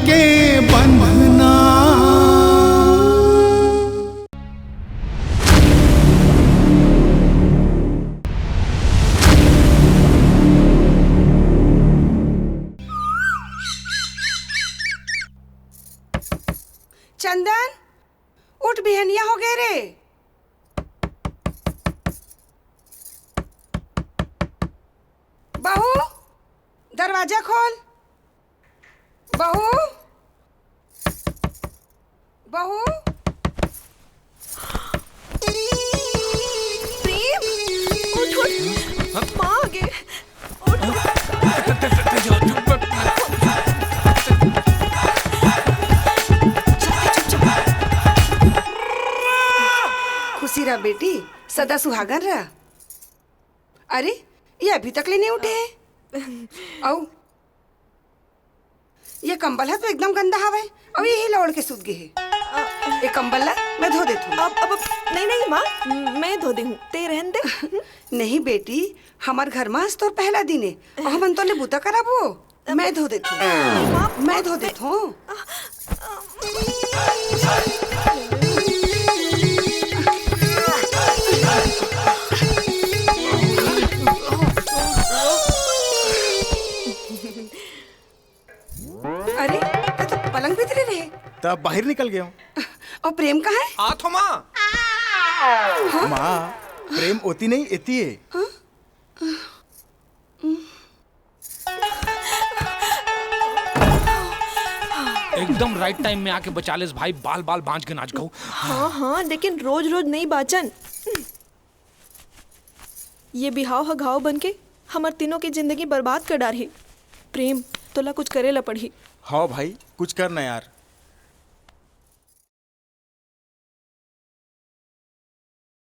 के बंधना। चंदन, उठ, बिहनिया हो गए रे। बहू, दरवाजा खोल। बहू, बहू। प्रेम, उठ उठ, माँ आ गए। खुशी रहा बेटी, सदा सुहागन रहा। अरे, ये अभी तक ले नहीं उठे हैं। औ ये कंबल है तो एकदम गंदा हवे और यही लौड़ के सूत गए है। ये कंबल ला मैं धो देती हूँ। अब नहीं नहीं माँ, मैं धो दी हूँ, ते रहन दे। नहीं बेटी, हमार घर में आज तो पहला दिन है और हम तो ले बूता करब हो। मैं धो देती हूँ, मैं धो देती हूँ। अरे, ये तो पलंग भीतरे रहे। तब बाहर निकल गया हूँ। और प्रेम कहाँ है? आ थो माँ। माँ, प्रेम होती नहीं एती है। एकदम राइट टाइम में आके बचा लेस भाई, बाल बाल बांझ के नाच गऊ। हाँ हाँ, लेकिन रोज रोज नहीं बाचन। ये बिहाव ह घाव बन के हमार तीनों की जिंदगी बर्बाद कर डारी। प्रेम तोला कुछ करे ला पड़ी। हाँ भाई, कुछ करना यार।